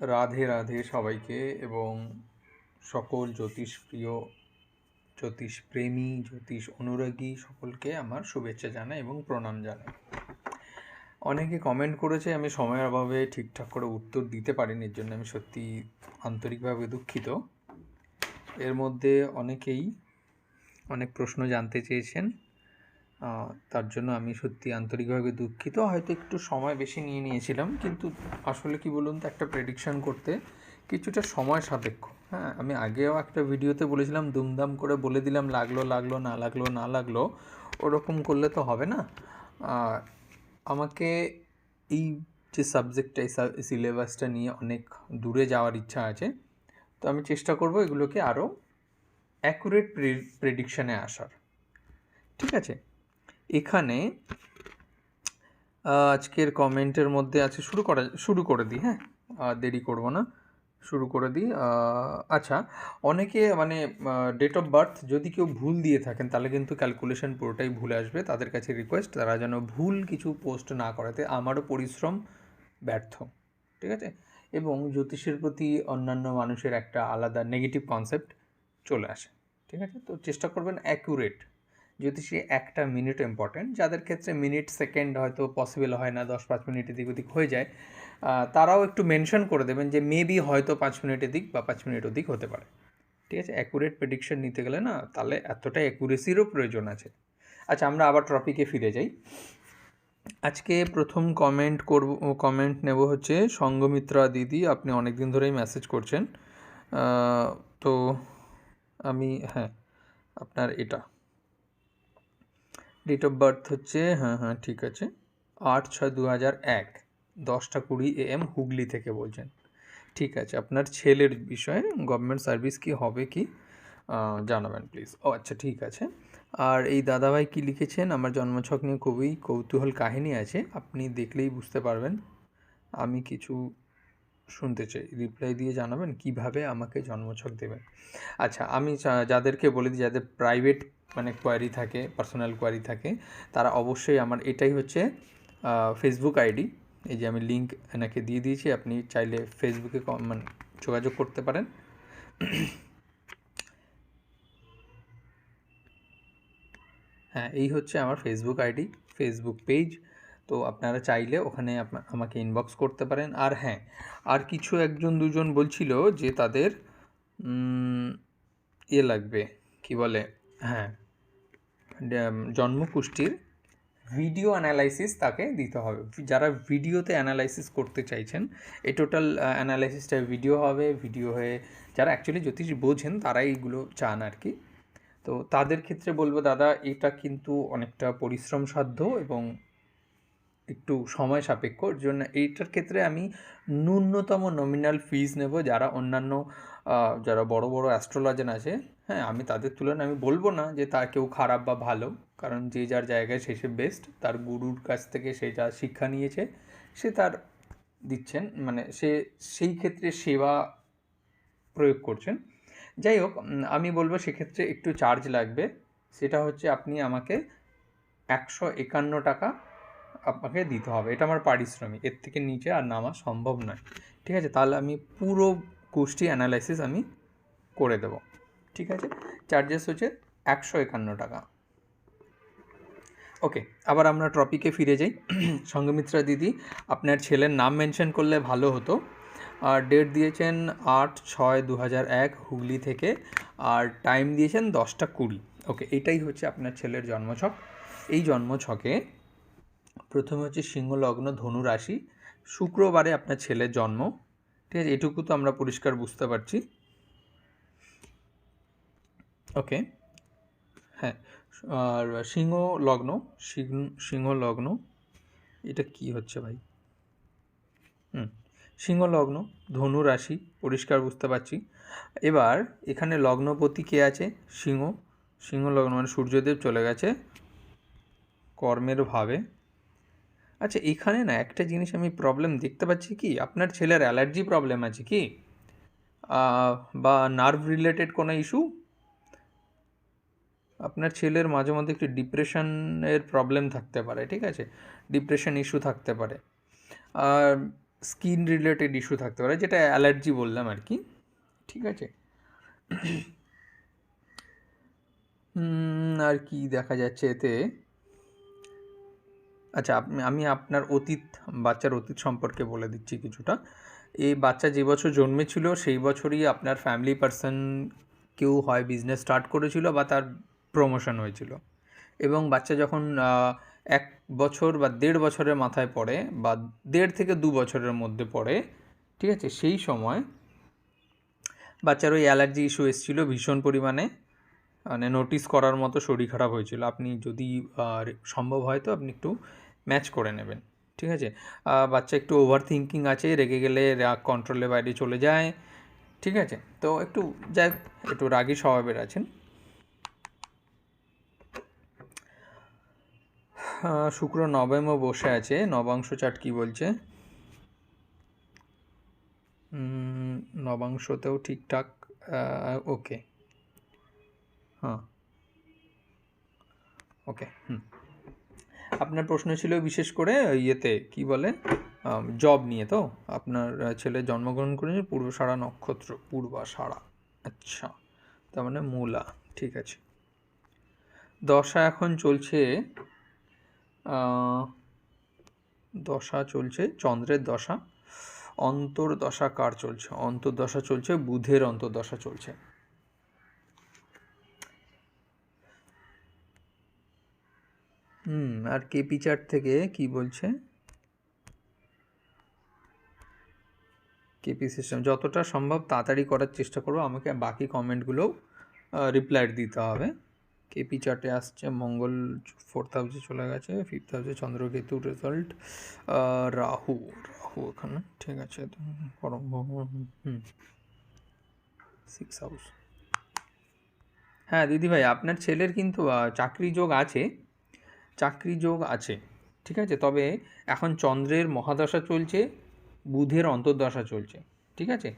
রাধে রাধে সবাইকে এবং সকল জ্যোতিষপ্রিয়, জ্যোতিষপ্রেমী, জ্যোতিষ অনুরাগী সকলকে আমার শুভেচ্ছা জানাই এবং প্রণাম জানাই। অনেকে কমেন্ট করেছে, আমি সময়ের অভাবে ঠিকঠাক করে উত্তর দিতে পারিনি, এর জন্য আমি সত্যি আন্তরিকভাবে দুঃখিত। এর মধ্যে অনেকেই অনেক প্রশ্ন জানতে চেয়েছেন, তার জন্য আমি সত্যি আন্তরিকভাবে দুঃখিত। হয়তো একটু সময় বেশি নিয়ে নিয়েছিলাম, কিন্তু আসলে কি বলুন তো, একটা প্রেডিকশান করতে কিছুটা সময় সাপেক্ষ। হ্যাঁ, আমি আগেও একটা ভিডিওতে বলেছিলাম, দুমদাম করে বলে দিলাম, লাগলো লাগলো, না লাগলো না লাগলো, ওরকম করলে তো হবে না। আমাকে এই যে সাবজেক্টটা, এই সিলেবাসটা নিয়ে অনেক দূরে যাওয়ার ইচ্ছা আছে। তো আমি চেষ্টা করব এগুলোকে আরও অ্যাকুরেট প্রেডিকশানে আসার। ঠিক আছে, এখানে আজকের কমেন্টের মধ্যে আছে, শুরু করে দিই। হ্যাঁ, দেরি করব না, শুরু করে দিই। আচ্ছা, অনেকে মানে ডেট অফ বার্থ যদি কেউ ভুল দিয়ে থাকেন তাহলে কিন্তু ক্যালকুলেশন পুরোটাই ভুলে আসবে। তাদের কাছে রিকোয়েস্ট, তারা যেন ভুল কিছু পোস্ট না করাতে, আমারও পরিশ্রম ব্যর্থ। ঠিক আছে, এবং জ্যোতিষের প্রতি অন্যান্য মানুষের একটা আলাদা নেগেটিভ কনসেপ্ট চলে আসে। ঠিক আছে, তো চেষ্টা করবেন অ্যাকুরেট। জ্যোতিষে একটা মিনিট ইম্পর্ট্যান্ট, যাদের ক্ষেত্রে মিনিট সেকেন্ড হয়তো পসিবল হয় না, 10-5 মিনিট এদিক ওদিক হয়ে যায়, তারাও একটু মেনশন করে দেবেন যে মেবি হয়তো 5 মিনিট এদিক বা 5 মিনিট ওদিক হতে পারে। ঠিক আছে, অ্যাকুরেট প্রেডিকশন নিতে গেলে না, তাহলে এতটা অ্যাকুরেসিরও প্রয়োজন আছে। আচ্ছা, আমরা আবার টপিকে ফিরে যাই। আজকে প্রথম কমেন্ট নেব হচ্ছে সঙ্গমিত্রা দিদি। আপনি অনেক দিন ধরেই মেসেজ করছেন, তো আমি আপনার এটা ডেট অফ বার্থ হচ্ছে, হ্যাঁ ঠিক আছে, 8/6/2001, 10:20 AM, হুগলি থেকে বলছেন। ঠিক আছে, আপনার ছেলের বিষয়ে গভর্নমেন্ট সার্ভিস কি হবে কি জানাবেন প্লিজ। ও আচ্ছা, ঠিক আছে। আর এই দাদাভাই কি লিখেছেন, আমার জন্মছক নিয়ে খুবই কৌতূহল কাহিনী আছে, আপনি দেখলেই বুঝতে পারবেন। আমি কিছু শুনতে চাই, রিপ্লাই দিয়ে জানাবেন কিভাবে আমাকে জন্মছক দেবেন। আচ্ছা, আমি যাদেরকে বলে দিই, যাদের প্রাইভেট মানে কোয়ারি থাকে, পার্সোনাল কোয়ারি থাকে, তারা অবশ্যই আমার এটাই হচ্ছে ফেসবুক আইডি। এই যে আমি লিঙ্ক এনাকে দিয়ে দিয়েছি, আপনি চাইলে ফেসবুকে মানে যোগাযোগ করতে পারেন। হ্যাঁ, এই হচ্ছে আমার ফেসবুক আইডি, ফেসবুক পেজ। তো আপনারা চাইলে ওখানে আমাকে ইনবক্স করতে পারেন। আর হ্যাঁ, আর কিছু একজন দুজন বলছিল যে তাদের লাগবে, কি বলে, হ্যাঁ, জন্মকুষ্ঠির ভিডিও অ্যানালাইসিস তাকে দিতে হবে। যারা ভিডিওতে অ্যানালাইসিস করতে চাইছেন, এই টোটাল অ্যানালাইসিসটা ভিডিও হবে, ভিডিও হয়ে যারা অ্যাকচুয়ালি জ্যোতিষ বোঝেন তারাই এইগুলো চান আর কি। তো তাদের ক্ষেত্রে বলবো, দাদা এটা কিন্তু অনেকটা পরিশ্রম সাধ্য এবং একটু সময় সাপেক্ষ। এর জন্য এইটার ক্ষেত্রে আমি ন্যূনতম নমিনাল ফিজ নেব। যারা অন্যান্য যারা বড় বড় অ্যাস্ট্রোলজার আছে, হ্যাঁ, আমি তাদের তুলনায় আমি বলবো না যে তার কেউ খারাপ বা ভালো, কারণ যে যার জায়গায় সে বেস্ট, তার গুরুর কাছ থেকে সে যা শিক্ষা নিয়েছে সে তার দিচ্ছেন, মানে সে সেই ক্ষেত্রে সেবা প্রয়োগ করছেন। যাই হোক, আমি বলবো সেক্ষেত্রে একটু চার্জ লাগবে। সেটা হচ্ছে আপনি আমাকে 151 টাকা আপনাকে দিতে হবে, এটা আমার পারিশ্রমিক, এর থেকে নিচে আর নামা সম্ভব নয়। ঠিক আছে, তাহলে আমি পুরো গোষ্ঠী অ্যানালাইসিস আমি করে দেব। ঠিক আছে, চার্জেস হচ্ছে 151 টাকা। ওকে, আবার আমরা টপিকে ফিরে যাই। সঙ্গমিত্রা দিদি, আপনার ছেলের নাম মেনশন করলে ভালো হতো। আর ডেট দিয়েছেন 8/6/2001, হুগলি থেকে, আর টাইম দিয়েছেন 10:20। ওকে, এইটাই হচ্ছে আপনার ছেলের জন্মছক। এই জন্মছকে প্রথমে হচ্ছে সিংহলগ্ন, ধনু রাশি, শুক্রবারে আপনার ছেলের জন্ম। ঠিক আছে, এটুকু তো আমরা পরিষ্কার বুঝতে পারছি। ওকে, হ্যাঁ, আর সিংহ লগ্ন, এটা কি হচ্ছে ভাই, সিংহ লগ্ন, ধনু রাশি, পরিষ্কার বুঝতে পারছি। এবার এখানে লগ্নপতি কে আছে, সিংহ লগ্ন মানে সূর্যদেব চলে গেছে কর্মের ভাবে। আচ্ছা, এখানে না একটা জিনিস আমি প্রবলেম দেখতে পাচ্ছি, কি আপনার ছেলের অ্যালার্জি প্রবলেম আছে কি, বা নার্ভ রিলেটেড কোনো ইস্যু? আপনার ছেলের মাঝে মধ্যে একটু ডিপ্রেশনের প্রবলেম থাকতে পারে। ঠিক আছে, ডিপ্রেশন ইস্যু থাকতে পারে। আর স্কিন রিলেটেড ইস্যু থাকতে পারে, যেটা অ্যালার্জি বললাম আর কি, ঠিক আছে। আর কি দেখা যাচ্ছে এতে? আচ্ছা, আমি আপনার বাচ্চার অতীত সম্পর্কে বলে দিচ্ছি কিছুটা। এই বাচ্চা যে বছর জন্মেছিল সেই বছরই আপনার ফ্যামিলি পার্সন কেউ হয় বিজনেস স্টার্ট করেছিল বা তার প্রমোশন হয়েছিল, এবং বাচ্চা যখন 1 বছর বা 1.5 বছরের মাথায় পড়ে বা 1.5 থেকে 2 বছরের মধ্যে পড়ে, ঠিক আছে, সেই সময় বাচ্চার ওই অ্যালার্জি ইস্যু এসেছিলো ভীষণ পরিমাণে, মানে নোটিস করার মতো শরীর খারাপ হয়েছিল। আপনি যদি সম্ভব হয় তো আপনি একটু ম্যাচ করে নেবেন, ঠিক আছে। বাচ্চা একটু ওভার থিঙ্কিং আছে, রেগে গেলে রাগ কন্ট্রোলের বাইরে চলে যায়, ঠিক আছে। তো একটু একটু রাগী স্বভাবের আছেন। শুক্র নবমে বসে আছে, নবাংশ চার্ট কী বলছে? নবাংশতেও ঠিকঠাক, ওকে, হ্যাঁ, ওকে, আপনার প্রশ্ন ছিল বিশেষ করে ইয়েতে কি বলে জব নিয়ে, তো আপনার ছেলে জন্মগ্রহণ করেছে পূর্বাষাঢ়া নক্ষত্র, পূর্বাষাঢ়া, আচ্ছা, তার মানে মূলা, ঠিক আছে। দশা এখন চলছে, দশা চলছে চন্দ্রের দশা, অন্তর্দশা কার চলছে? অন্তর্দশা চলছে বুধের, অন্তর্দশা চলছে। আর কেপি চার্ট থেকে কি বলছে? কেপি সিস্টেম যতটা সম্ভব তাড়াতাড়ি করার চেষ্টা করবো, আমাকে বাকি কমেন্টগুলোও রিপ্লাই দিতে হবে। কেপি চার্টে আসছে মঙ্গল 4th হাউসে চলে গেছে, 5th হাউসে চন্দ্রকেতু রেজাল্ট, রাহু এখানে, ঠিক আছে। 6th house. হ্যাঁ দিদিভাই, আপনার ছেলের কিন্তু চাকরি যোগ আছে, ঠিক আছে। তবে এখন চন্দ্রের মহাদশা চলছে, বুধের অন্তর্দশা চলছে, ঠিক আছে।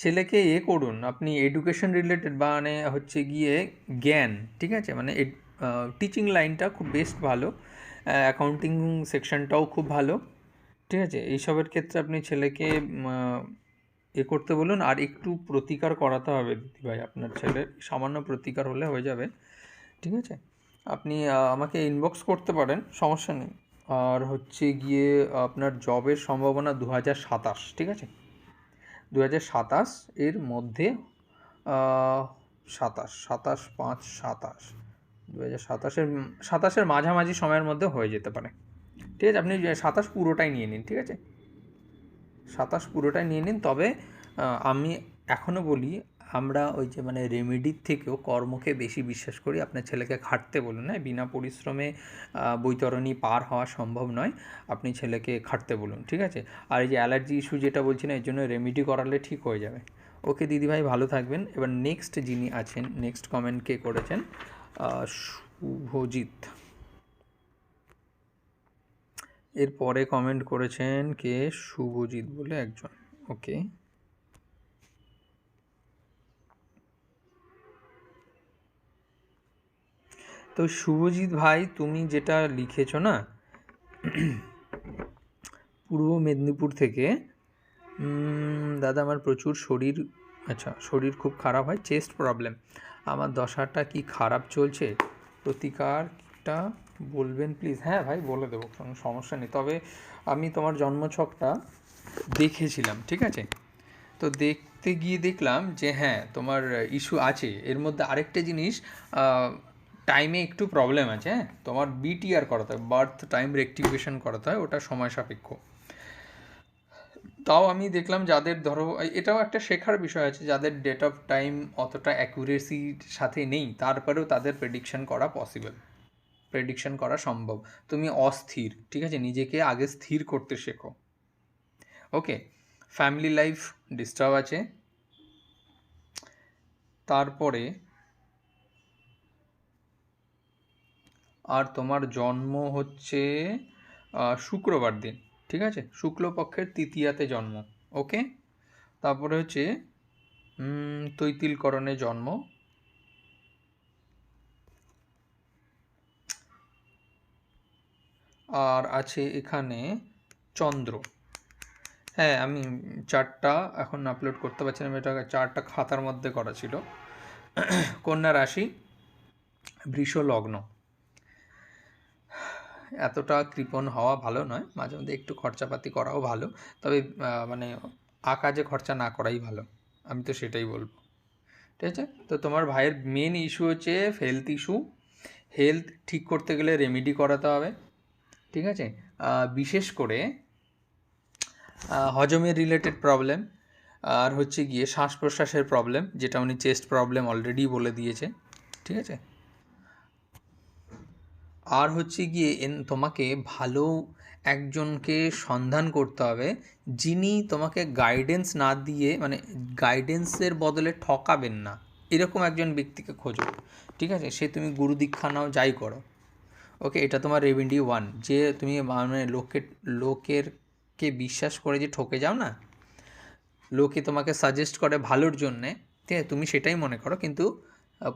ছেলেকে করুন আপনি এডুকেশন রিলেটেড, মানে হচ্ছে গিয়ে জ্ঞান, ঠিক আছে, মানে টিচিং লাইনটা খুব বেস্ট ভালো, অ্যাকাউন্টিং সেকশনটাও খুব ভালো, ঠিক আছে। এইসবের ক্ষেত্রে আপনি ছেলেকে করতে বলুন, আর একটু প্রতিকার করাতে হবে দিদিভাই, আপনার ছেলের সামান্য প্রতিকার হলে হয়ে যাবে, ঠিক আছে। আপনি আমাকে ইনবক্স করতে পারেন, সমস্যা নেই। আর হচ্ছে গিয়ে আপনার জবের সম্ভাবনা 2027, ঠিক আছে, 2027 এর মধ্যে, 27, 2027-এর মাঝামাঝি সময়ের মধ্যে হয়ে যেতে পারে, ঠিক আছে। আপনি 27 পুরোটাই নিয়ে নিন, ঠিক আছে, 27 পুরোটাই নিয়ে নিন। তবে আমি এখনও বলি, আমরা ওই যে মানে রেমেডির থেকেও কর্মকে বেশি বিশ্বাস করি। আপনার ছেলেকে খাটতে বলুন, হ্যাঁ, বিনা পরিশ্রমে বৈতরণী পার হওয়া সম্ভব নয়, আপনি ছেলেকে খাটতে বলুন, ঠিক আছে। আর এই যে অ্যালার্জি ইস্যু যেটা বলছি না, এর জন্য রেমেডি করালে ঠিক হয়ে যাবে। ওকে দিদিভাই, ভালো থাকবেন। এবার নেক্সট যিনি আছেন, নেক্সট কমেন্ট কে করেছেন? শুভজিৎ। এরপরে কমেন্ট করেছেন কে? শুভজিৎ বলে একজন, ওকে। তো শুভজিৎ ভাই, তুমি যেটা লিখেছো না, পূর্ব মেদিনীপুর থেকে, দাদা আমার প্রচুর শরীর খুব খারাপ হয়, চেস্ট প্রবলেম, আমার দশাটা কি খারাপ চলছে? প্রতিকারটা বলবেন প্লিজ। হ্যাঁ ভাই, বলে দেবো, কোনো সমস্যা নেই। তবে আমি তোমার জন্মছকটা দেখেছিলাম, ঠিক আছে। তো দেখতে গিয়ে দেখলাম যে হ্যাঁ, তোমার ইস্যু আছে। এর মধ্যে আরেকটা জিনিস, টাইমে একটু প্রবলেম আছে, হ্যাঁ, তোমার বিটিআর করাতে হয়, বার্থ টাইম রেকটিফিকেশন করাতে হয়, ওটা সময় সাপেক্ষ। তাও আমি দেখলাম যাদের ধরো, এটাও একটা শেখার বিষয় আছে, যাদের ডেট অফ টাইম অতটা অ্যাকুরেসির সাথে নেই, তারপরেও তাদের প্রেডিকশন করা সম্ভব। তুমি অস্থির, ঠিক আছে, নিজেকে আগে স্থির করতে শেখো, ওকে। ফ্যামিলি লাইফ ডিস্টার্ব আছে, তারপরে আর তোমার জন্ম হচ্ছে শুক্রবার দিন, ঠিক আছে, শুক্লপক্ষের তৃতীয়াতে জন্ম, ওকে। তারপরে হচ্ছে তৈতিলকরণে জন্ম, আর আছে এখানে চন্দ্র। হ্যাঁ, আমি চার্টটা এখন আপলোড করতে পারছি না, এটা চার্টটা খাতার মধ্যে করা ছিল। কন্যা রাশি, বৃষ লগ্ন। এতটা কৃপণ হওয়া ভালো নয়, মাঝে মধ্যে একটু খরচাপাতি করাও ভালো, তবে মানে আকাজে খরচা না করাই ভালো, আমি তো সেটাই বলবো। ঠিক আছে, তো তোমার ভাইয়ের মেন ইস্যু হচ্ছে হেলথ ইস্যু। হেলথ ঠিক করতে গেলে রেমেডি করাতে হবে। ঠিক আছে, বিশেষ করে হজমের রিলেটেড প্রবলেম, আর হচ্ছে গিয়ে শ্বাস প্রশ্বাসের প্রবলেম, যেটা উনি চেস্ট প্রবলেম অলরেডি বলে দিয়েছে। ঠিক আছে, আর হচ্ছে গিয়ে তোমাকে ভালো একজনকে সন্ধান করতে হবে, যিনি তোমাকে গাইডেন্স না দিয়ে, মানে গাইডেন্সের বদলে ঠকাবেন না, এরকম একজন ব্যক্তিকে খোঁজো। ঠিক আছে, সে তুমি গুরু দীক্ষা নাও, যাই করো। ওকে, এটা তোমার রেমেডি 1, যে তুমি মানে লোকেরকে বিশ্বাস করে যে ঠকে যাও না, লোকে তোমাকে সাজেস্ট করে ভালোর জন্যে, ঠিক আছে, তুমি সেটাই মনে করো, কিন্তু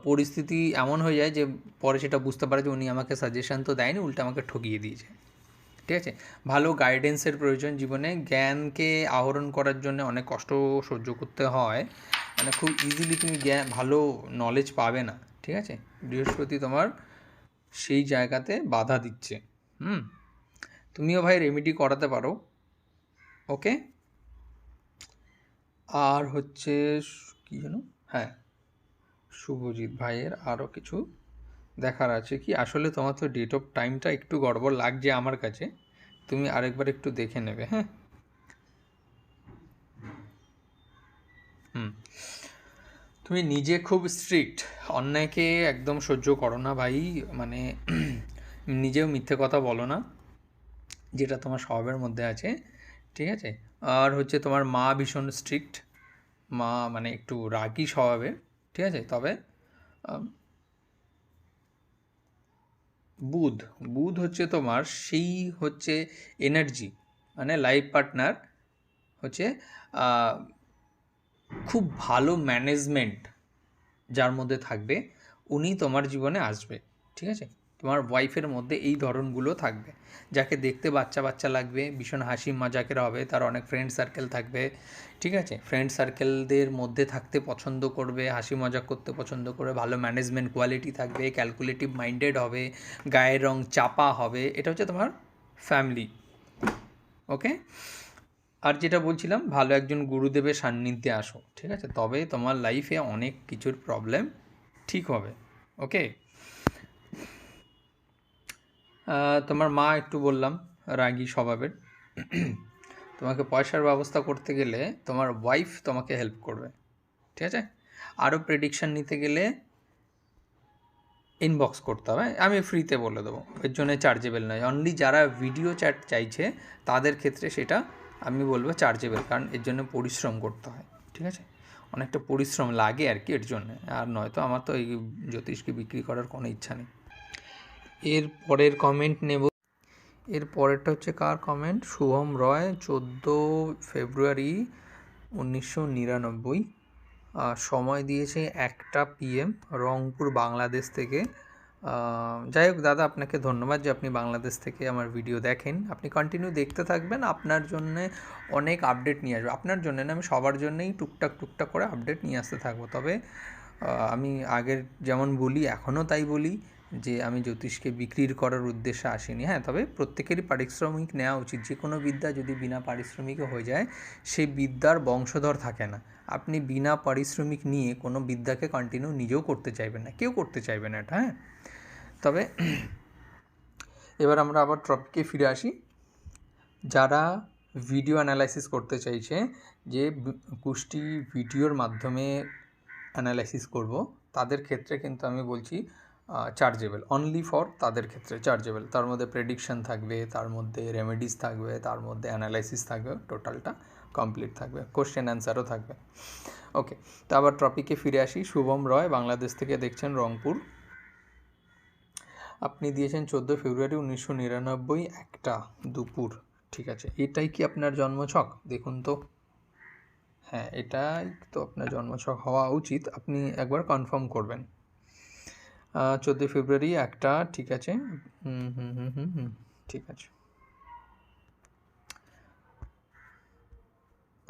পরিস্থিতি এমন হয়ে যায় যে পরে সেটা বুঝতে পারে যে উনি আমাকে সাজেশন তো দেয়নি, উল্টে আমাকে ঠকিয়ে দিয়েছে। ঠিক আছে, ভালো গাইডেন্সের প্রয়োজন জীবনে। জ্ঞানকে আহরণ করার জন্য অনেক কষ্ট সহ্য করতে হয়, মানে খুব ইজিলি তুমি ভালো নলেজ পাবে না। ঠিক আছে, বৃহস্পতি তোমার সেই জায়গাতে বাধা দিচ্ছে। তুমিও ভাই রেমেডি করাতে পারো। ওকে, আর হচ্ছে কি যেন, হ্যাঁ, শুভজিৎ ভাইয়ের আরও কিছু দেখার আছে কি, আসলে তোমার তো ডেট অফ টাইমটা একটু গড়বড় লাগছে আমার কাছে, তুমি আরেকবার একটু দেখে নেবে। হ্যাঁ, তুমি নিজে খুব স্ট্রিক্ট, অন্যায়কে একদম সহ্য করো না ভাই, মানে নিজেও মিথ্যে কথা বলো না, যেটা তোমার স্বভাবের মধ্যে আছে। ঠিক আছে, আর হচ্ছে তোমার মা ভীষণ স্ট্রিক্ট, মা মানে একটু রাগী স্বভাবের। ঠিক আছে, তবে বুধ, বুধ হচ্ছে তোমার সেই হচ্ছে এনার্জি, মানে লাইফ পার্টনার হচ্ছে খুব ভালো ম্যানেজমেন্ট যার মধ্যে থাকবে, উনি তোমার জীবনে আসবে। ঠিক আছে, তোমার ওয়াইফের মধ্যে এই ধরনগুলো থাকবে, যাকে দেখতে বাচ্চা বাচ্চা লাগবে, ভীষণ হাসি মজাকের হবে, তার অনেক ফ্রেন্ড সার্কেল থাকবে। ঠিক আছে, ফ্রেন্ড সার্কেলদের মধ্যে থাকতে পছন্দ করবে, হাসি মজাক করতে পছন্দ করবে, ভালো ম্যানেজমেন্ট কোয়ালিটি থাকবে, ক্যালকুলেটিভ মাইন্ডেড হবে, গায়ের রং চাপা হবে, এটা হচ্ছে তোমার ফ্যামিলি। ওকে, আর যেটা বলছিলাম, ভালো একজন গুরুদেবের সান্নিধ্যে আসো। ঠিক আছে, তবে তোমার লাইফে অনেক কিছুর প্রবলেম ঠিক হবে। ওকে, তোমার মা একটু বললাম রাগী স্বভাবের। তোমাকে পয়সার ব্যবস্থা করতে গেলে তোমার ওয়াইফ তোমাকে হেল্প করবে। ঠিক আছে, আরও প্রেডিকশান নিতে গেলে ইনবক্স করতে হবে, আমি ফ্রিতে বলে দেবো, এর জন্য চার্জেবল নয়। অনলি যারা ভিডিও চ্যাট চাইছে তাদের ক্ষেত্রে সেটা আমি বলবো চার্জেবল, কারণ এর জন্য পরিশ্রম করতে হয়। ঠিক আছে, অনেকটা পরিশ্রম লাগে আর কি এর জন্যে, আর নয়তো আমার তো এই জ্যোতিষকে বিক্রি করার কোনো ইচ্ছা নেই। এর পরের কমেন্ট নেব। এর পরেরটা হচ্ছে কার কমেন্ট, শুভম রয়, 14 ফেব্রুয়ারি 1999, সময় দিয়েছে 1টা PM, রংপুর, বাংলাদেশ থেকে। যাই হোক দাদা, আপনাকে ধন্যবাদ যে আপনি বাংলাদেশ থেকে আমার ভিডিও দেখেন, আপনি কন্টিনিউ দেখতে থাকবেন, আপনার জন্যে অনেক আপডেট নিয়ে আসবো, আপনার জন্য না, আমি সবার জন্যই টুকটাক টুকটাক করে আপডেট নিয়ে আসতে থাকবো। তবে আমি আগের যেমন বলি এখনও তাই বলি যে আমি জ্যোতিষকে বিক্রির করার উদ্দেশ্যে আসিনি। হ্যাঁ, তবে প্রত্যেকেরই পারিশ্রমিক নেওয়া উচিত, যে কোনো বিদ্যা যদি বিনা পারিশ্রমিকে হয়ে যায় সেই বিদ্যার বংশধর থাকে না। আপনি বিনা পারিশ্রমিক নিয়ে কোনো বিদ্যাকে কন্টিনিউ নিজেও করতে চাইবেন না, কেউ করতে চাইবে না এটা। হ্যাঁ, তবে এবার আমরা আবার টপিকে ফিরে আসি। যারা ভিডিও অ্যানালাইসিস করতে চাইছে, যে কুষ্টি ভিডিওর মাধ্যমে অ্যানালাইসিস করব, তাদের ক্ষেত্রে কিন্তু আমি বলছি চার্জেবল, অনলি ফর তাদের ক্ষেত্রে চার্জেবল। তার মধ্যে প্রেডিকশান থাকবে, তার মধ্যে রেমেডিস থাকবে, তার মধ্যে অ্যানালাইসিস থাকবে, টোটালটা কমপ্লিট থাকবে, কোশ্চেন অ্যান্সারও থাকবে। ওকে, তো আবার টপিকে ফিরে আসি। শুভম রয়, বাংলাদেশ থেকে দেখছেন, রংপুর। আপনি দিয়েছেন 14 ফেব্রুয়ারি 1999, 1টা দুপুর। ঠিক আছে, এটাই কি আপনার জন্মছক? দেখুন তো, হ্যাঁ এটাই তো আপনার জন্মছক হওয়া উচিত, আপনি একবার কনফার্ম করবেন। 14 ফেব্রুয়ারি 1টা, ঠিক আছে। ঠিক আছে,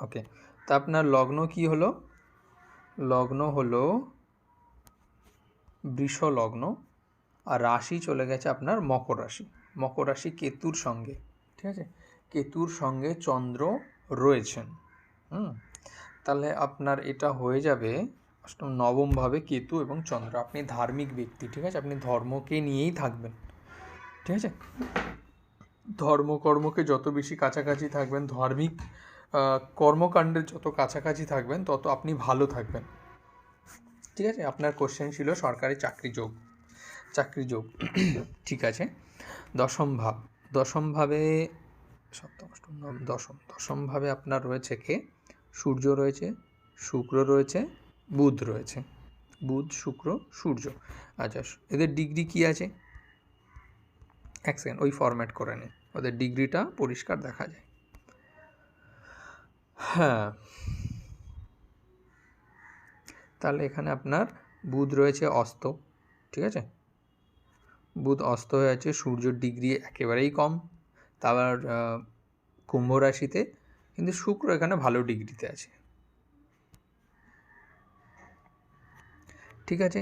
ওকে, তা আপনার লগ্ন কি হলো? লগ্ন হলো বৃষ লগ্ন, আর রাশি চলে গেছে আপনার মকর রাশি। মকর রাশি কেতুর সঙ্গে, ঠিক আছে, কেতুর সঙ্গে চন্দ্র রয়েছেন। তাহলে আপনার এটা হয়ে যাবে অষ্টম নবমভাবে কেতু এবং চন্দ্র। আপনি ধার্মিক ব্যক্তি, ঠিক আছে, আপনি ধর্মকে নিয়েই থাকবেন, ঠিক আছে, ধর্মকর্মকে যত বেশি কাছাকাছি থাকবেন, ধার্মিক কর্মকাণ্ডের যত কাছাকাছি থাকবেন, তত আপনি ভালো থাকবেন, ঠিক আছে। আপনার কোশ্চেন ছিল সরকারি চাকরি যোগ ঠিক আছে। দশম ভাবে সপ্তম অষ্টম নবম দশম ভাবে আপনার রয়েছে কে? সূর্য রয়েছে, শুক্র রয়েছে, বুধ রয়েছে, বুধ শুক্র সূর্য। আচ্ছা, এদের ডিগ্রি কি আছে? এক সেকেন্ড, ওই ফরম্যাট করে নিই, ওদের ডিগ্রিটা পরিষ্কার দেখা যায়। হ্যাঁ, তাহলে এখানে আপনার বুধ রয়েছে অস্ত, ঠিক আছে, বুধ অস্ত হয়ে আছে, সূর্যর ডিগ্রি একেবারেই কম, তারপর কুম্ভ রাশিতে, কিন্তু শুক্র এখানে ভালো ডিগ্রিতে আছে, ঠিক আছে।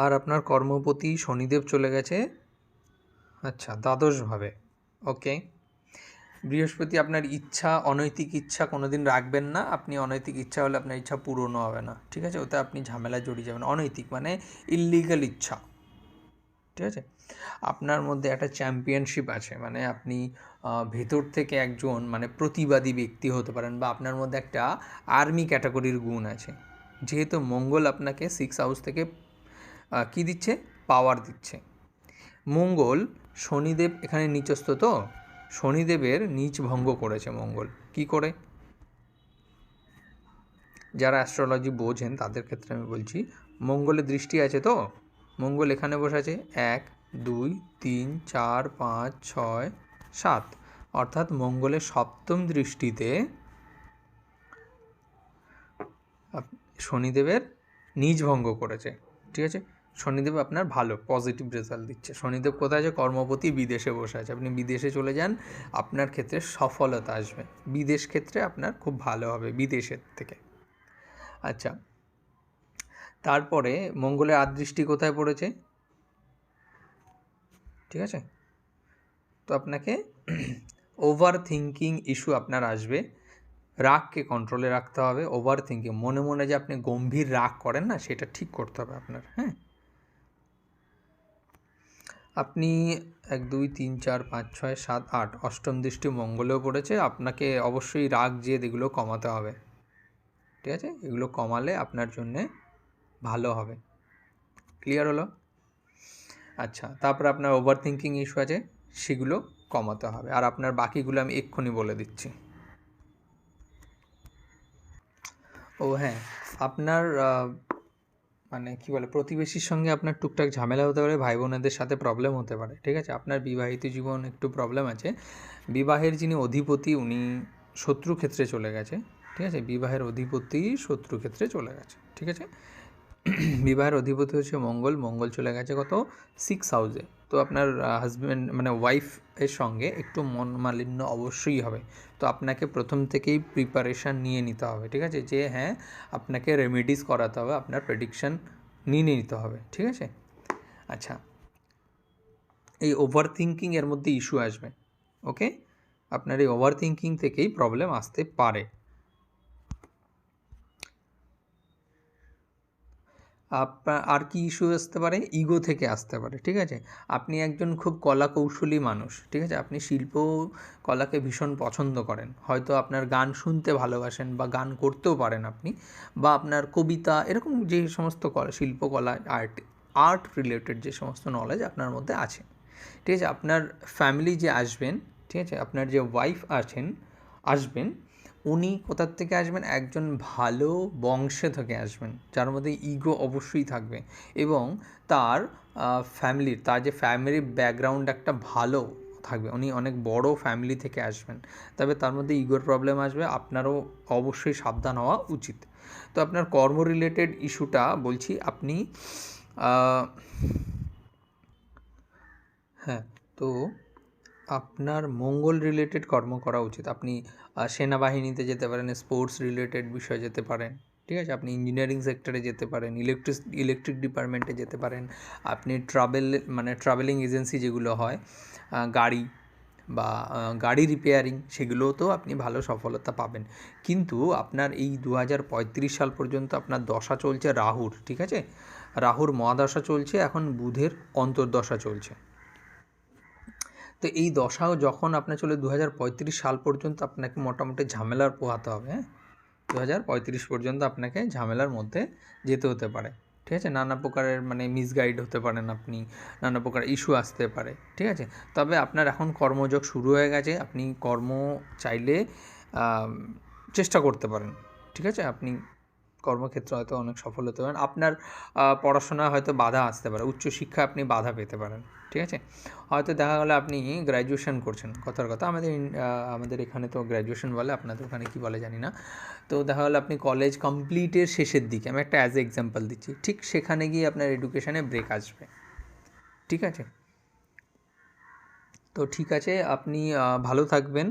আর আপনার কর্মপতি শনিদেব চলে গেছে, আচ্ছা, দ্বাদশভাবে। ওকে, বৃহস্পতি আপনার ইচ্ছা, অনৈতিক ইচ্ছা কোনোদিন রাখবেন না। আপনি অনৈতিক ইচ্ছা হলে আপনার ইচ্ছা পূরণও হবে না, ঠিক আছে, ওতে আপনি ঝামেলায় জড়িয়ে যাবেন। অনৈতিক মানে ইললিগাল ইচ্ছা, ঠিক আছে। আপনার মধ্যে একটা চ্যাম্পিয়নশিপ আছে, মানে আপনি ভেতর থেকে একজন মানে প্রতিবাদী ব্যক্তি হতে পারেন, বা আপনার মধ্যে একটা আর্মি ক্যাটাগরির গুণ আছে। যেহেতু মঙ্গল আপনাকে 6 হাউস থেকে কি দিচ্ছে? পাওয়ার দিচ্ছে। মঙ্গল, শনিদেব এখানে নিচস্থ, তো শনিদেবের নিচ ভঙ্গ করেছে মঙ্গল। কি করে? যারা অ্যাস্ট্রোলজি বোঝেন তাদের ক্ষেত্রে আমি বলছি, মঙ্গলের দৃষ্টি আছে, তো মঙ্গল এখানে বসে আছে 1 2 3 4 5 6 7, অর্থাৎ মঙ্গলের সপ্তম দৃষ্টিতে শনিদেবের নিজ ভঙ্গ করেছে, ঠিক আছে। শনিদেব আপনার ভালো পজিটিভ রেজাল্ট দিচ্ছে। শনিদেব কোথায় আছে? কর্মপতি বিদেশে বসে আছে। আপনি বিদেশে চলে যান, আপনার ক্ষেত্রে সফলতা আসবে। বিদেশ ক্ষেত্রে আপনার খুব ভালো হবে বিদেশের থেকে। আচ্ছা, তারপরে মঙ্গলের আদৃষ্টি কোথায় পড়েছে? ঠিক আছে, তো আপনাকে ওভার থিঙ্কিং ইস্যু আপনার আসবে। রাগকে কন্ট্রোলে রাখতে হবে। ওভার থিঙ্কিং, মনে মনে যে আপনি গম্ভীর রাগ করেন না, সেটা ঠিক করতে হবে আপনার। হ্যাঁ, আপনি 1 2 3 4 5 6 7 8 অষ্টম দৃষ্টি মঙ্গলেও পড়েছে। আপনাকে অবশ্যই রাগ জেদ এগুলো কমাতে হবে, ঠিক আছে, এগুলো কমালে আপনার জন্যে ভালো হবে। ক্লিয়ার হলো? আচ্ছা, তারপরে আপনার ওভার থিঙ্কিং ইস্যু আছে, সেগুলো কমাতে হবে। আর আপনার বাকিগুলো আমি এক্ষুনি বলে দিচ্ছি। ও হ্যাঁ, আপনার মানে কী বলে, প্রতিবেশীর সঙ্গে আপনার টুকটাক ঝামেলা হতে পারে, ভাই বোনেদের সাথে প্রবলেম হতে পারে, ঠিক আছে। আপনার বিবাহিত জীবন একটু প্রবলেম আছে। বিবাহের যিনি অধিপতি উনি শত্রু ক্ষেত্রে চলে গেছে, ঠিক আছে, বিবাহের অধিপতি শত্রু ক্ষেত্রে চলে গেছে, ঠিক আছে। বিবাহের অধিপতি হচ্ছে মঙ্গল, মঙ্গল চলে গেছে কত? 6 হাউসে। তো আপনার হাজব্যান্ড মানে ওয়াইফের সঙ্গে একটু মন মালিন্য অবশ্যই হবে। তো আপনাকে প্রথম থেকেই প্রিপারেশান নিয়ে নিতে হবে, ঠিক আছে, যে হ্যাঁ আপনাকে রেমেডিস করাতে হবে, আপনার প্রেডিকশান নিয়ে নিতে হবে, ঠিক আছে। আচ্ছা, এই ওভার থিঙ্কিং এর মধ্যে ইস্যু আসবে, ওকে, আপনার এই ওভার থিঙ্কিং থেকেই প্রবলেম আসতে পারে। আপনার আর কি ইস্যু আসতে পারে? ইগো থেকে আসতে পারে, ঠিক আছে। আপনি একজন খুব কলা কৌশলী মানুষ, ঠিক আছে, আপনি শিল্প কলাকে ভীষণ পছন্দ করেন, হয়তো আপনার গান শুনতে ভালোবাসেন বা গান করতেও পারেন আপনি, বা আপনার কবিতা এরকম যে সমস্ত কলা, শিল্পকলা, আর্ট রিলেটেড যে সমস্ত নলেজ আপনার মধ্যে আছে, ঠিক আছে। আপনার ফ্যামিলি যে আসবেন, ঠিক আছে, আপনার যে ওয়াইফ আসবেন, উনি কোথার থেকে আসবেন? একজন ভালো বংশে থেকে আসবেন, যার মধ্যে ইগো অবশ্যই থাকবে, এবং তার তার যে ফ্যামিলি ব্যাকগ্রাউন্ড একটা ভালো থাকবে, উনি অনেক বড় ফ্যামিলি থেকে আসবেন, তবে তার মধ্যে ইগোর প্রবলেম আসবে, আপনারও অবশ্যই সাবধান হওয়া উচিত। তো আপনার কর্ম রিলেটেড ইস্যুটা বলছি, আপনি হ্যাঁ, তো আপনার মঙ্গল রিলেটেড কর্ম করা উচিত। আপনি সেনাবাহিনীতে যেতে পারেন, স্পোর্টস রিলেটেড বিষয়ে যেতে পারেন, ঠিক আছে? আপনি ইঞ্জিনিয়ারিং সেক্টরে যেতে পারেন, ইলেকট্রিক ডিপার্টমেন্টে যেতে পারেন। আপনি ট্রাভেলিং এজেন্সি যেগুলো হয়, গাড়ি বা গাড়ি রিপেয়ারিং, সেগুলোতেও আপনি ভালো সফলতা পাবেন। কিন্তু আপনার এই 2035 সাল পর্যন্ত আপনার দশা চলছে রাহুর, ঠিক আছে? রাহুর মহাদশা চলছে, এখন বুধের অন্তর্দশা চলছে। তো এই দশাও যখন আপনার চলে 2035 সাল পর্যন্ত আপনাকে মোটামুটি ঝামেলার পোহাতে হবে, হ্যাঁ? 2035 পর্যন্ত আপনাকে ঝামেলার মধ্যে যেতে হতে পারে, ঠিক আছে? নানা প্রকারের মিসগাইড হতে পারেন আপনি, নানা প্রকার ইস্যু আসতে পারে, ঠিক আছে? তবে আপনার এখন কর্মযোগ শুরু হয়ে গেছে, আপনি কর্ম চাইলে চেষ্টা করতে পারেন, ঠিক আছে? আপনি কর্মক্ষেত্রে হয়তো অনেক সফল হতে পারেন। আপনার পড়াশোনা হয়তো বাধা আসতে পারে, উচ্চশিক্ষা আপনি বাধা পেতে পারেন, ঠিক আছে? হয়তো দেখা গেলো আপনি গ্র্যাজুয়েশন করছেন, কথার কথা আমাদের এখানে তো গ্র্যাজুয়েশন বলে, আপনাদের ওখানে কী বলে জানি না। তো দেখা গেলো আপনি কলেজ কমপ্লিটের শেষের দিকে, আমি একটা অ্যাজ এ এক্সাম্পল দিচ্ছি, ঠিক সেখানে গিয়ে আপনার এডুকেশানে ব্রেক আসবে, ঠিক আছে? তো ঠিক আছে, আপনি ভালো থাকবেন।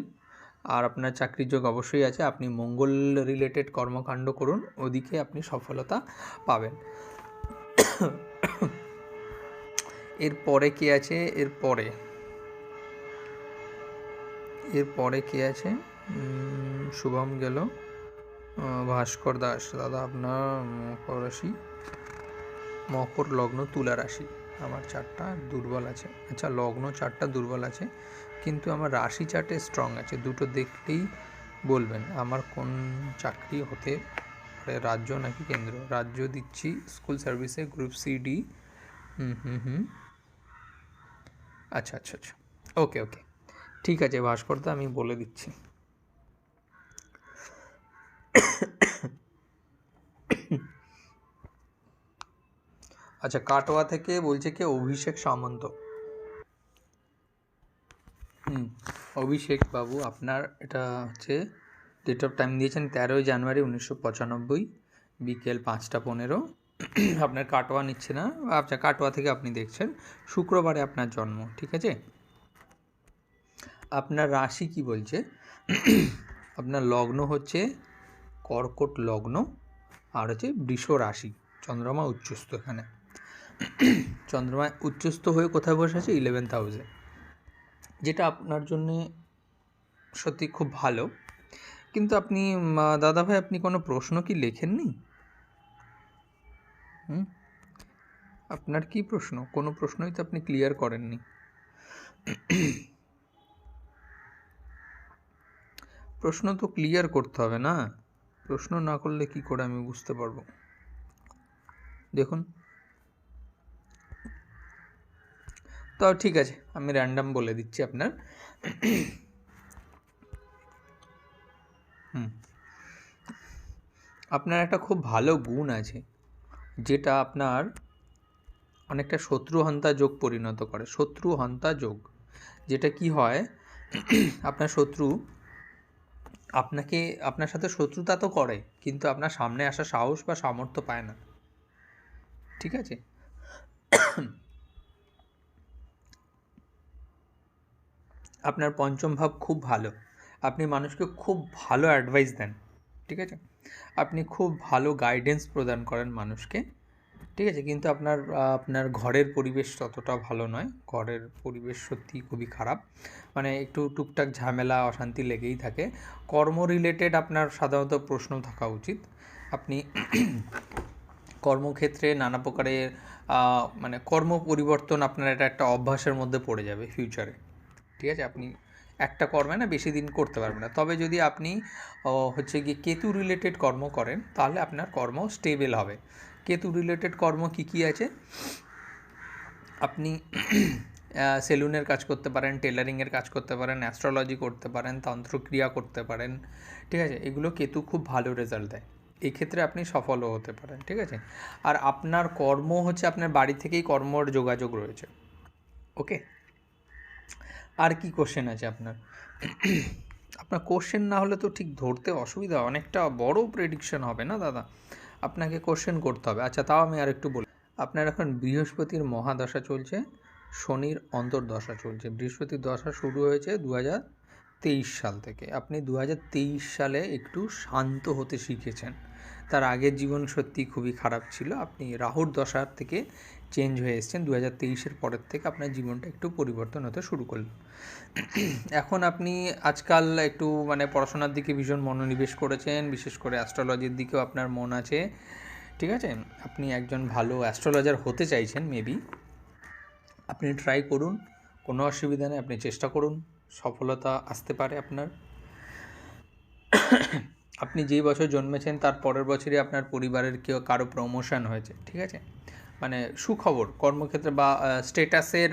আর আপনার চাকরির যোগ অবশ্যই আছে, আপনি মঙ্গল রিলেটেড কর্মকাণ্ড করুন, ওদিকে আপনি সফলতা পাবেন। এরপরে কে আছে? এরপরে কে আছে? শুভম গেল, ভাস্কর দাস। দাদা আপনার মকর রাশি, মকর লগ্ন, তুলা রাশি। আমার চারটা দুর্বল আছে, আচ্ছা লগ্ন চারটা দুর্বল আছে, কিন্তু আমার রাশি চার্টে স্ট্রং আছে। দুটো দেখলেই বলবেন আমার কোন চাকরি হতে পারে, রাজ্য নাকি কেন্দ্র। রাজ্য দিচ্ছি, স্কুল সার্ভিসে, গ্রুপ CD। আচ্ছা আচ্ছা আচ্ছা, ওকে ওকে, ঠিক আছে ভাস্করদা, আমি বলে দিচ্ছি। আচ্ছা, কাটোয়া থেকে বলছে কি অভিষেক সামন্ত। অভিষেক বাবু, আপনার এটা হচ্ছে ডেট অফ টাইম দিয়েছেন 13 জানুয়ারি 1995 বিকেল 5টা 15। আপনার কাটোয়া নিচ্ছে না, আচ্ছা কাটোয়া থেকে আপনি দেখছেন, শুক্রবারে আপনার জন্ম, ঠিক আছে? আপনার রাশি কি বলছে? আপনার লগ্ন হচ্ছে কর্কট লগ্ন, আর হচ্ছে বৃষ রাশি, চন্দ্রমা উচ্চস্থ। এখানে চন্দ্রমা উচ্চস্থ হয়ে কোথায় বসে আছে? 11th হাউসে, যেটা আপনার জন্যে সত্যি খুব ভালো। কিন্তু আপনি দাদাভাই, আপনি কোনো প্রশ্ন কি লেখেননি? আপনার কি প্রশ্ন? কোনো প্রশ্নই তো আপনি ক্লিয়ার করেননি। প্রশ্ন তো ক্লিয়ার করতে হবে না, প্রশ্ন না করলে কি করে আমি বুঝতে পারবো? দেখুন, তো ঠিক আছে, আমি র্যান্ডাম বলে দিচ্ছি আপনার। আপনার একটা খুব ভালো গুণ আছে, যেটা আপনার অনেকটা শত্রুহন্তা যোগ পরিণত করে। শত্রুহন্তা যোগ, যেটা কি হয়, আপনার শত্রু আপনার সাথে শত্রুতা তো করে, কিন্তু আপনার সামনে আসা সাহস বা সামর্থ্য পায় না, ঠিক আছে? আপনার পঞ্চম ভাব খুব ভালো, আপনি মানুষকে খুব ভালো অ্যাডভাইস দেন, ঠিক আছে? আপনি খুব ভালো গাইডেন্স প্রদান করেন মানুষকে, ঠিক আছে? কিন্তু আপনার ঘরের পরিবেশ ততটা ভালো নয়, ঘরের পরিবেশ সত্যি খুবই খারাপ, একটু টুকটাক ঝামেলা অশান্তি লেগেই থাকে। কর্ম রিলেটেড আপনার সাধারণত প্রশ্ন থাকা উচিত। আপনি কর্মক্ষেত্রে নানা প্রকারের কর্ম পরিবর্তন, আপনার এটা একটা অভ্যাসের মধ্যে পড়ে যাবে ফিউচারে, ঠিক আছে? আপনি একটা কর্মে না বেশি দিন করতে পারবেন না। তবে যদি আপনি হচ্ছে গিয়ে কেতু রিলেটেড কর্ম করেন, তাহলে আপনার কর্ম স্টেবল হবে। কেতু রিলেটেড কর্ম কী আছে? আপনি সেলুনের কাজ করতে পারেন, টেলারিংয়ের কাজ করতে পারেন, অ্যাস্ট্রোলজি করতে পারেন, তন্ত্রক্রিয়া করতে পারেন, ঠিক আছে? এগুলো কেতু খুব ভালো রেজাল্ট দেয়, এই ক্ষেত্রে আপনি সফলও হতে পারেন, ঠিক আছে? আর আপনার কর্ম হচ্ছে আপনার বাড়ি থেকেই কর্মর যোগাযোগ রয়েছে, ওকে? আর কি কোশ্চেন আছে আপনার? আপনার কোশ্চেন না হলে তো ঠিক ধরতে অসুবিধা, অনেকটা বড় প্রেডিকশন হবে না দাদা, আপনাকে কোশ্চেন করতে হবে। আচ্ছা, তাও আমি আর একটু বলি, আপনার এখন বৃহস্পতির মহাদশা চলছে, শনির অন্তর্দশা চলছে। বৃহস্পতির দশা শুরু হয়েছে 2023 সাল থেকে। আপনি 2023 সালে একটু শান্ত হতে শিখেছেন। তার আগের জীবন সত্যি খুবই খারাপ ছিল। আপনি রাহুর দশার থেকে চেঞ্জ হয়ে এসেছেন। 2023-এর পরের থেকে আপনার জীবনটা একটু পরিবর্তন হতে শুরু করলো। এখন আপনি আজকাল একটু মানে পড়াশোনার দিকে ভীষণ মনোনিবেশ করেছেন, বিশেষ করে অ্যাস্ট্রোলজির দিকেও আপনার মন আছে, ঠিক আছে? আপনি একজন ভালো অ্যাস্ট্রোলজার হতে চাইছেন মেবি। আপনি ট্রাই করুন, কোনো অসুবিধা নেই, আপনি চেষ্টা করুন, সফলতা আসতে পারে আপনার। আপনি যেই বছর জন্মেছেন তার পরের বছরই আপনার পরিবারের কারো প্রমোশন হয়েছে, ঠিক আছে? মানে সুখবর কর্মক্ষেত্রে বা স্টেটাসের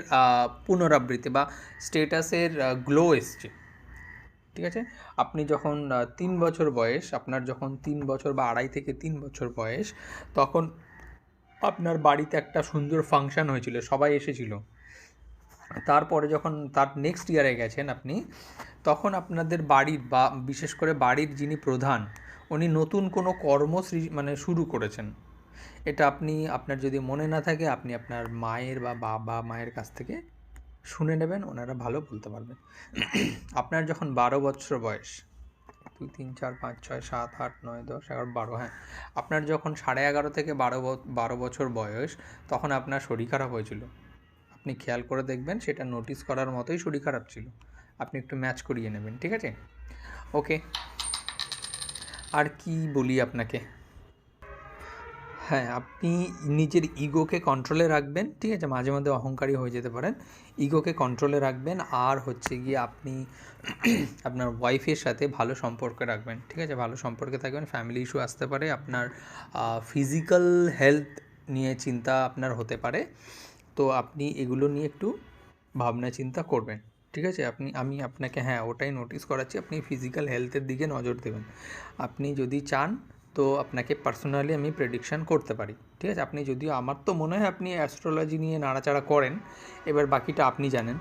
পুনরাবৃত্তি বা স্টেটাসের গ্লো এসছে, ঠিক আছে? আপনি যখন 3 বছর বয়স, আপনার যখন 3 বছর বা 2.5 থেকে 3 বছর বয়স, তখন আপনার বাড়িতে একটা সুন্দর ফাংশন হয়েছিল, সবাই এসেছিল। তারপরে যখন তার নেক্সট ইয়ারে গেছেন আপনি, তখন আপনাদের বাড়ির বা বিশেষ করে বাড়ির যিনি প্রধান, উনি নতুন কোনো মানে শুরু করেছেন। এটা আপনি আপনার যদি মনে না থাকে আপনি আপনার মায়ের বা বাবা মায়ের কাছ থেকে শুনে নেবেন, ওনারা ভালো বলতে পারবেন। আপনার যখন 12 বছর বয়স, 2 3 4 5 6 7 8 9 10 11 12, হ্যাঁ, আপনার যখন 11.5 থেকে 12 বছর বয়স, তখন আপনার শরীর খারাপ হয়েছিল। আপনি খেয়াল করে দেখবেন, সেটা নোটিস করার মতোই শরীর খারাপ ছিল। আপনি একটু ম্যাচ করিয়ে নেবেন, ঠিক আছে? ওকে, আর কি বলি আপনাকে? হ্যাঁ, আপনি নিজের ইগোকে কন্ট্রোলে রাখবেন, ঠিক আছে? মাঝে মধ্যে অহংকারী হয়ে যেতে পারেন, ইগোকে কন্ট্রোলে রাখবেন। আর হচ্ছে গিয়ে আপনি আপনার ওয়াইফের সাথে ভালো সম্পর্কে রাখবেন, ঠিক আছে? ভালো সম্পর্কে থাকবেন। ফ্যামিলি ইস্যু আসতে পারে, আপনার ফিজিক্যাল হেলথ নিয়ে চিন্তা আপনার হতে পারে, তো আপনি এগুলো নিয়ে একটু ভাবনা চিন্তা করবেন, ঠিক আছে? আমি আপনাকে হ্যাঁ ওটাই নোটিস করাচ্ছি, আপনি ফিজিক্যাল হেলথের দিকে নজর দেবেন। আপনি যদি চান তো আপনাকে পার্সোনালি আমি প্রেডিকশান করতে পারি, ঠিক আছে? আপনি যদিও, আমার তো মনে হয় আপনি অ্যাস্ট্রোলজি নিয়ে নাড়াচাড়া করেন, এবার বাকিটা আপনি জানেন।